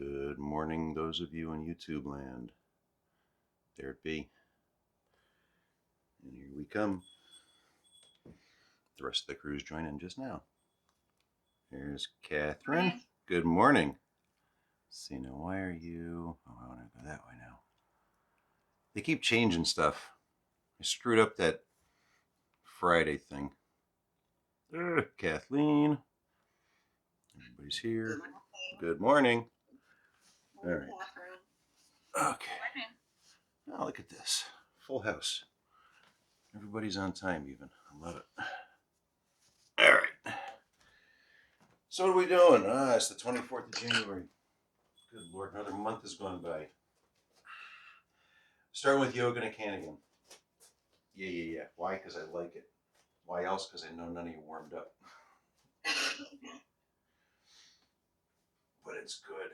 Good morning, those of you in YouTube land. There it be. And here we come. The rest of the crew's joining just now. Here's Catherine. Good morning. Let's see, now why are you... Oh, I want to go that way now. They keep changing stuff. I screwed up that Friday thing. Kathleen. Everybody's here. Good morning. All right. Okay. Now look at this. Full house. Everybody's on time even. I love it. All right. So what are we doing? It's the 24th of January. Good Lord, another month has gone by. Starting with yoga and a can again. Yeah. Why? Because I like it. Why else? Because I know none of you warmed up. But it's good.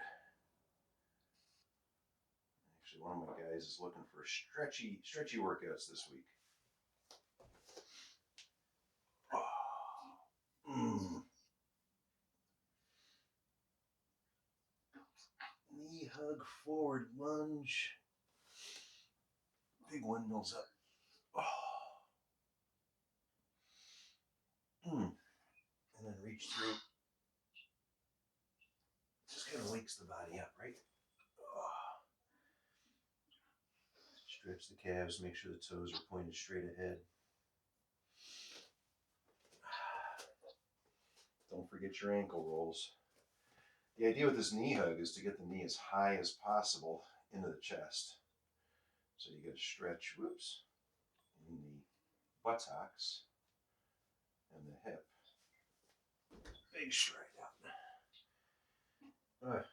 Actually, one of my guys is looking for stretchy workouts this week. Knee hug, forward lunge. Big windmills up. And then reach through. Just kind of wakes the body up, right? Stretch the calves, make sure the toes are pointed straight ahead. Don't forget your ankle rolls. The idea with this knee hug is to get the knee as high as possible into the chest. So you get a stretch, in the buttocks and the hip. Big stride out.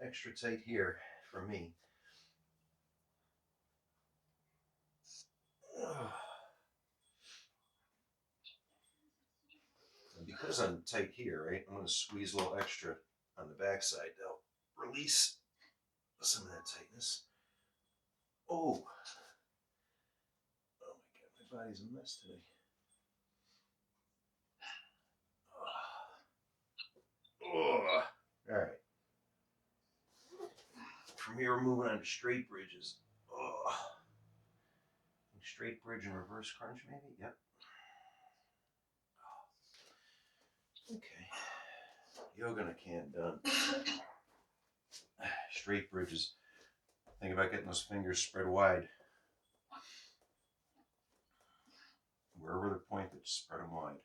Extra tight here for me. And because I'm tight here, right, I'm going to squeeze a little extra on the backside to help release some of that tightness. Oh my God, my body's a mess today. All right. From here, we're moving on to straight bridges. Straight bridge and reverse crunch, maybe? Yep. Okay. Yoga and a can done. Straight bridges. Think about getting those fingers spread wide. Wherever they're pointed, spread them wide.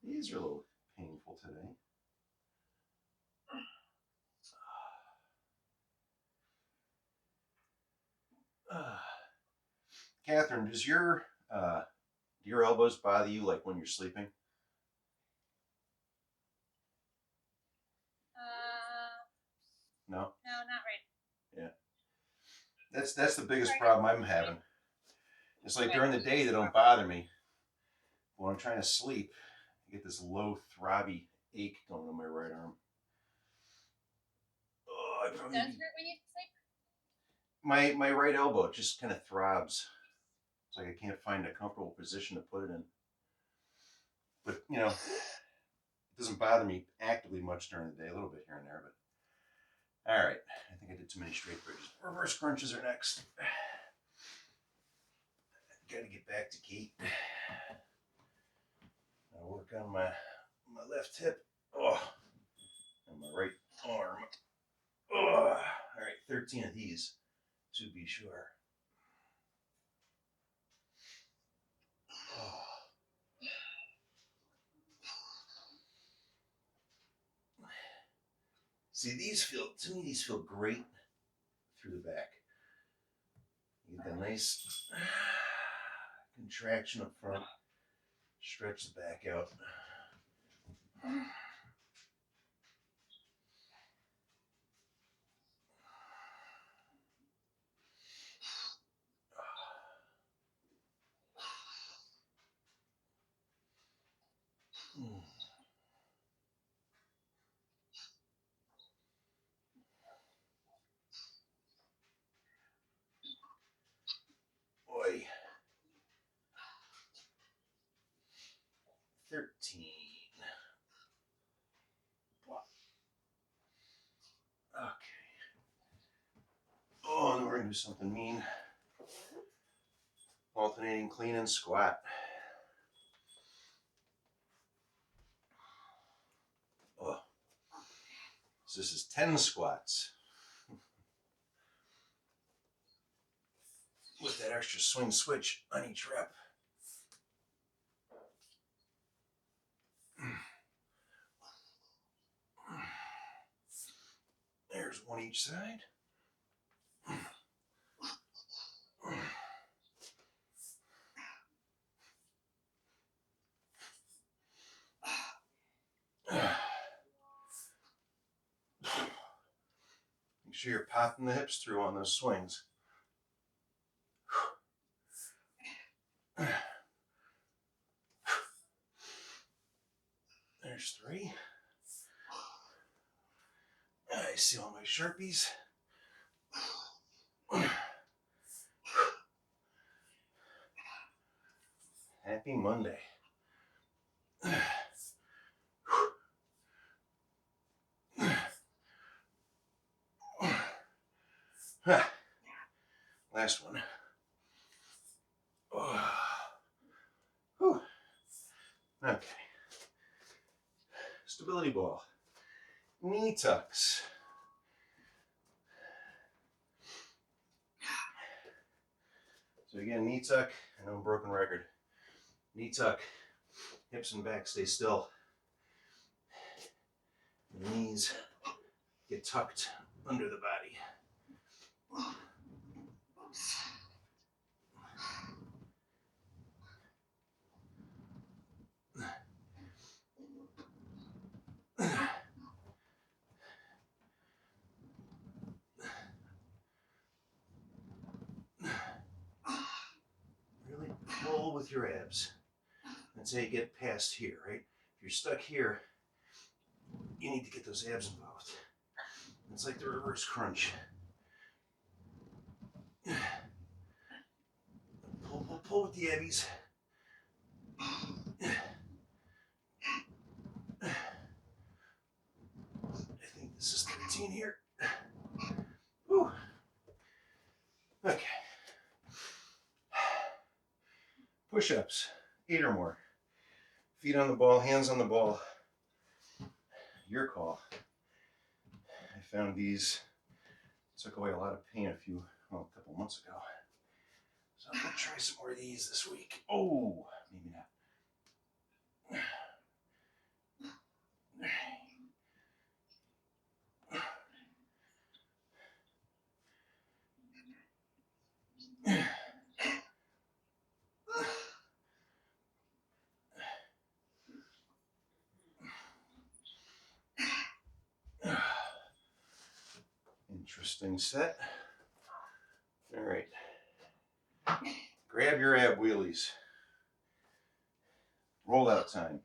These are a little painful today. Catherine, does your elbows bother you like when you're sleeping? No? No, not right. Yeah. That's the biggest problem I'm having. It's like during the day they don't bother me. When I'm trying to sleep, I get this low throbby ache going on my right arm. It does hurt when you sleep? My right elbow just kind of throbs. It's like I can't find a comfortable position to put it in. But, you know, it doesn't bother me actively much during the day, a little bit here and there. But all right, I think I did too many straight bridges. Reverse crunches are next. Got to get back to Kate. I'll work on my left hip. And my right arm. All right, 13 of these to be sure. See, to me, these feel great through the back. You get that nice contraction up front, stretch the back out. Boy, and do something mean. Alternating clean and squat. Oh. So this is 10 squats. With that extra swing switch on each rep. There's one each side. Make sure you're popping the hips through on those swings. There's 3. I see all my Sharpies. Happy Monday. Last one. Okay. Stability ball. Knee tucks. So again, knee tuck. I know I'm a broken record. Knee tuck. Hips and back stay still. The knees get tucked under the body. Really pull with your abs. That's how you get past here, right? If you're stuck here, you need to get those abs involved. It's like the reverse crunch. Pull, pull, pull with the abbies. I think this is 13 here. Whew. Okay. Push-ups, 8 or more. Feet on the ball, hands on the ball. Your call. I found these, took away a lot of pain a couple months ago. So I'm gonna try some more of these this week. Oh, maybe not. Interesting set. All right. Grab your ab wheelies. Roll out time.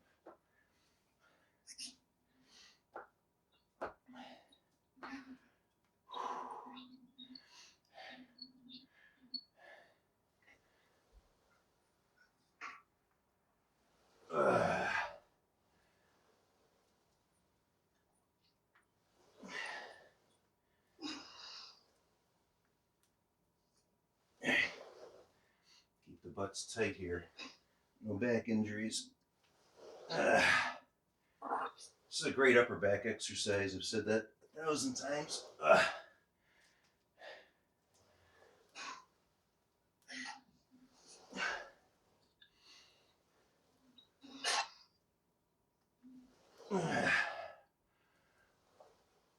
Keep the butts tight here. No back injuries. This is a great upper back exercise. I've said that 1,000 times. I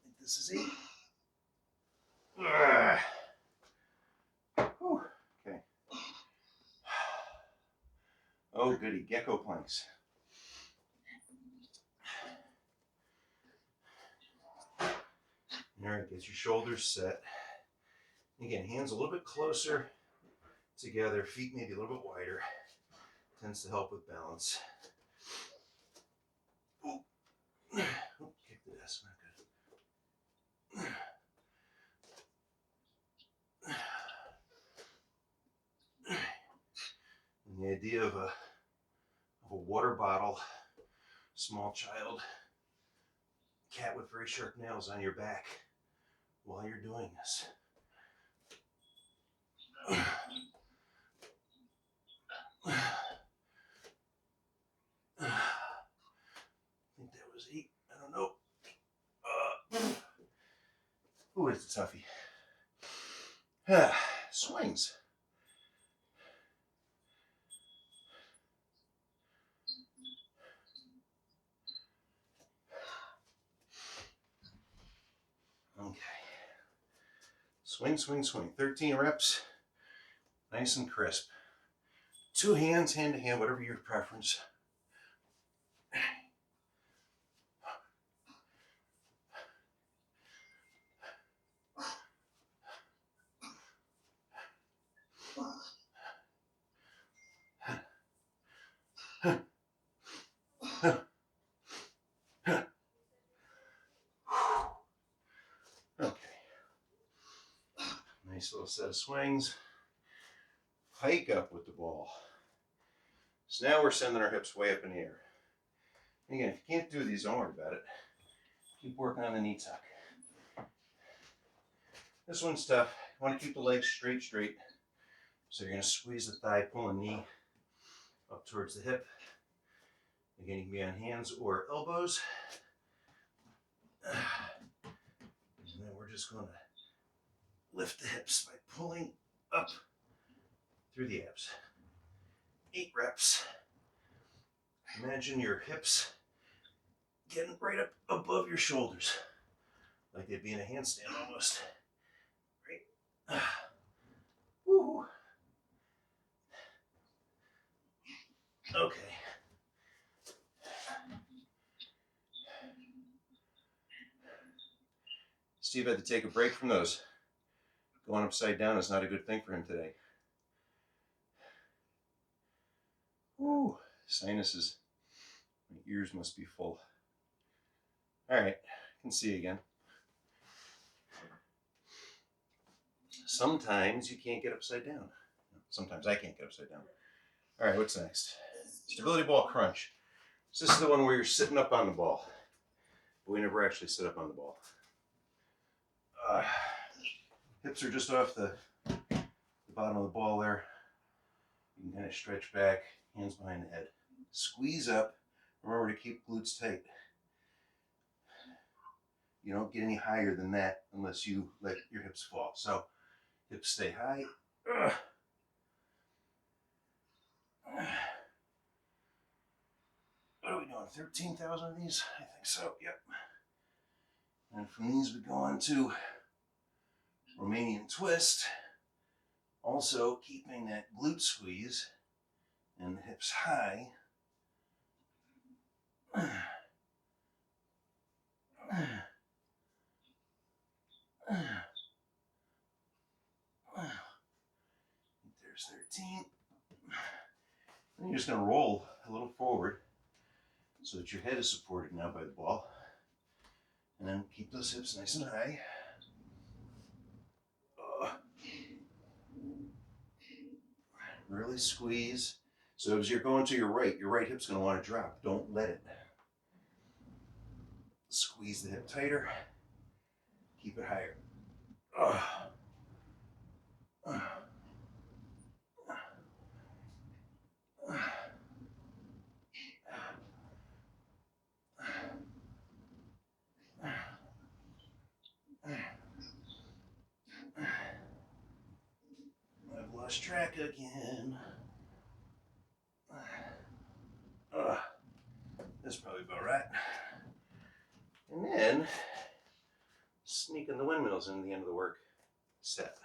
think this is 8. Okay. Oh, goody. Gecko Planks. All right, get your shoulders set. Again, hands a little bit closer together, feet maybe a little bit wider. Tends to help with balance. Ooh. Oh, kick the desk, not good. And the idea of a water bottle, small child, cat with very sharp nails on your back while you're doing this. toughie. Swings. Okay. Swing, swing, swing. 13 reps. Nice and crisp. 2 hands, hand to hand, whatever your preference. Okay. Nice little set of swings. Hike up with the ball. So now we're sending our hips way up in the air. Again, if you can't do these, don't worry about it. Keep working on the knee tuck. This one's tough. You want to keep the legs straight. So you're going to squeeze the thigh, pull the knee up towards the hip. Again, you can be on hands or elbows. And then we're just going to lift the hips by pulling up through the abs. 8 reps. Imagine your hips getting right up above your shoulders, like they'd be in a handstand almost. Right? Woo. Okay. Steve had to take a break from those. Going upside down is not a good thing for him today. Woo. Sinuses. My ears must be full. All right. I can see again. Sometimes you can't get upside down. Sometimes I can't get upside down. All right, what's next? Stability ball crunch. So this is the one where you're sitting up on the ball, but we never actually sit up on the ball. Hips are just off the bottom of the ball there. You can kind of stretch back, hands behind the head. Squeeze up. Remember to keep glutes tight. You don't get any higher than that unless you let your hips fall. So hips stay high. What are we doing? 13,000 of these? I think so, yep. And from these we go on to Romanian Twist. Also keeping that glute squeeze and the hips high. There's 13. And you're just going to roll a little forward so that your head is supported now by the ball. And then keep those hips nice and high. Really squeeze. So as you're going to your right hip's going to want to drop. Don't let it. Squeeze the hip tighter. Keep it higher. I've lost track again. That's probably about right. And then sneaking the windmills in the end of the work set.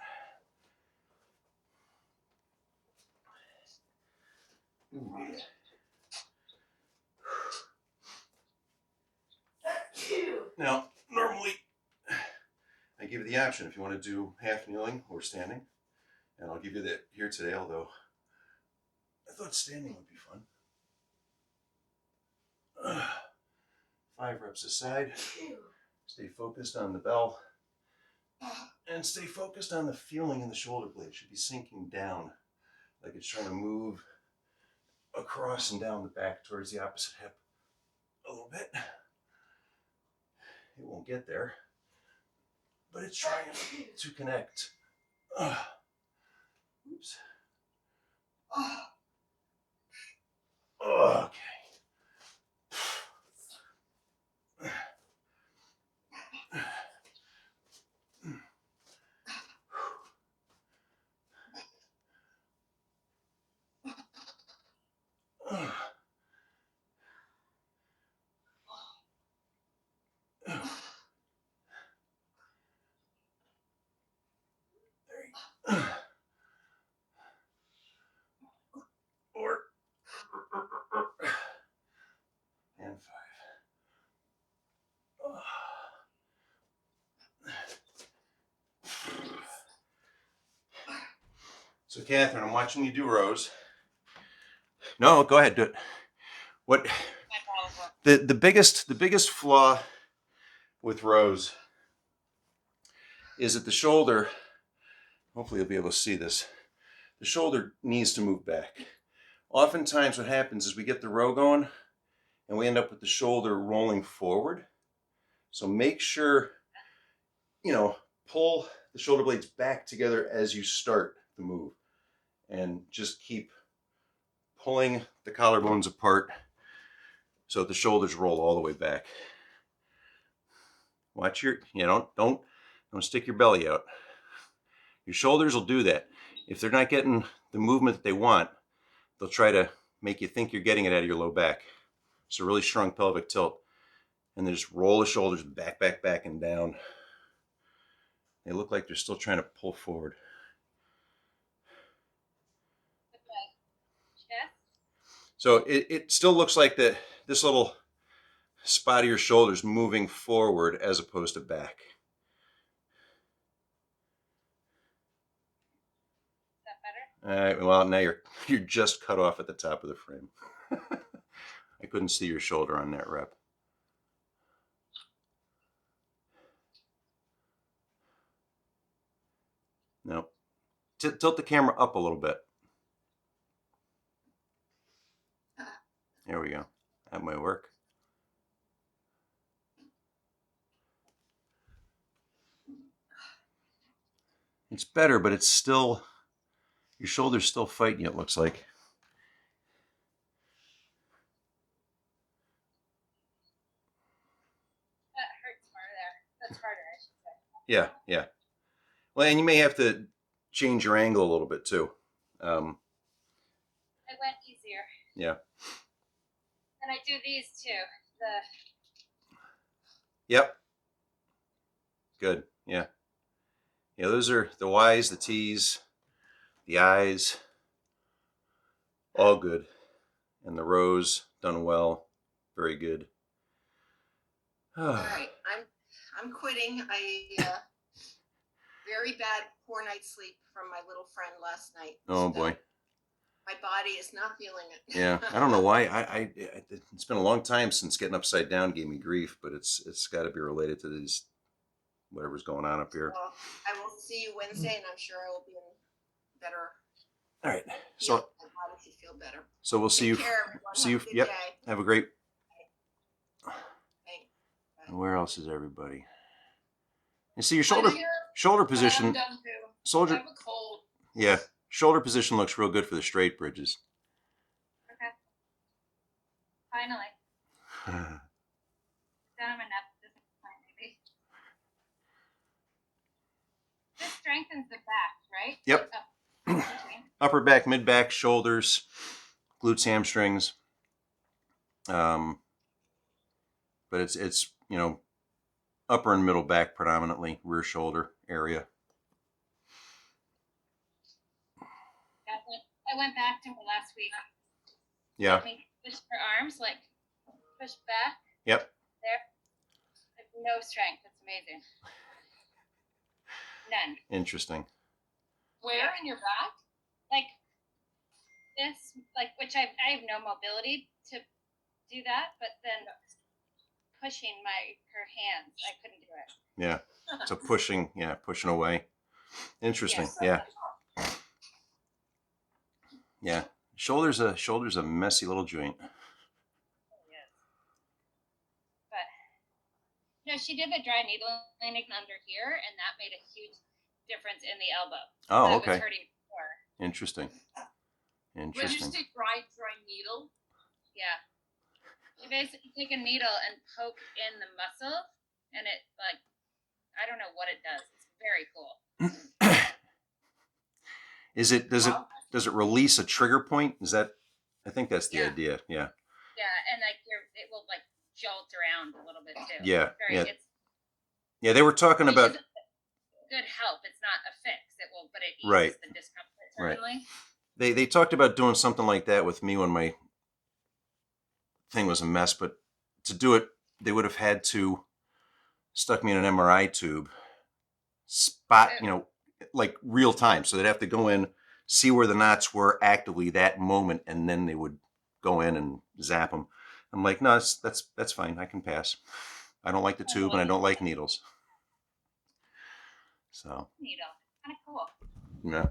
Ooh, yeah. Now, normally I give you the option if you want to do half kneeling or standing. And I'll give you that here today, although I thought standing would be fun. 5 reps aside. Stay focused on the bell. And stay focused on the feeling in the shoulder blade. It should be sinking down, like it's trying to move across and down the back towards the opposite hip a little bit. It won't get there, but it's trying to connect. Oops. Okay. So Catherine, I'm watching you do rows. No, go ahead, do it. What the biggest flaw with rows is that the shoulder, hopefully you'll be able to see this, the shoulder needs to move back. Oftentimes what happens is we get the row going and we end up with the shoulder rolling forward. So make sure, pull the shoulder blades back together as you start the move and just keep pulling the collarbones apart so that the shoulders roll all the way back. Watch your, don't stick your belly out. Your shoulders will do that. If they're not getting the movement that they want, they'll try to make you think you're getting it out of your low back. So really strong pelvic tilt. And then just roll the shoulders back, and down. They look like they're still trying to pull forward. So it still looks like this little spot of your shoulders moving forward as opposed to back. Is that better? Well, now you're just cut off at the top of the frame. I couldn't see your shoulder on that rep. No. Tilt the camera up a little bit. There we go. That might work. It's better, but it's still, your shoulder's still fighting you, it looks like. That hurts more there. That's harder, I should say. Yeah, yeah. Well, and you may have to change your angle a little bit too. It went easier. Yeah. And I do these too. Yep. Good. Yeah. Yeah, those are the Y's, the T's, the I's. All good. And the rows done well. Very good. All right, I'm quitting. Very bad poor night's sleep from my little friend last night. Oh boy. My body is not feeling it. Yeah, I don't know why. It's been a long time since getting upside down gave me grief, but it's got to be related to these whatever's going on up here. Well, I will see you Wednesday, and I'm sure I will be in better. All right. So my body should feel better. So we'll see you. Take care, everyone. See Have you. a good Yep. day. Have a great. Thanks. And where else is everybody? You see your shoulder position. I'm done too. Shoulder. I have a cold. Yeah, shoulder position looks real good for the straight bridges. Okay. Finally. Down on my neck at this point, maybe. This strengthens the back, right? Yep. Oh. Upper back, mid back, shoulders, glutes, hamstrings. But it's upper and middle back predominantly, rear shoulder area. I went back to her last week. Yeah. Push her arms, like push back. Yep. There. Like, no strength. It's amazing. None. Interesting. Where in your back? Like this, which I have no mobility to do that, but then pushing her hands, I couldn't do it. Yeah. So pushing away. Interesting. Yes. Yeah. Yeah. Shoulder's a messy little joint. Yes. But she did the dry needling under here, and that made a huge difference in the elbow. Oh, that okay. was hurting before. Interesting. When you say dry needle? Yeah. You basically take a needle and poke in the muscle, and it I don't know what it does. It's very cool. Does it release a trigger point? I think that's the idea. Yeah. Yeah, and it will jolt around a little bit too. Yeah. Yeah, they were talking about good help. It's not a fix. But it eases right. the discomfort certainly. Right. They talked about doing something like that with me when my thing was a mess, but to do it, they would have had to stuck me in an MRI tube, spot, like real time. So they'd have to go in, see where the knots were actively that moment, and then they would go in and zap them. I'm like, no, that's fine. I can pass. I don't like the tube, and I don't like needles. So. Needle. Kind of cool. Yeah.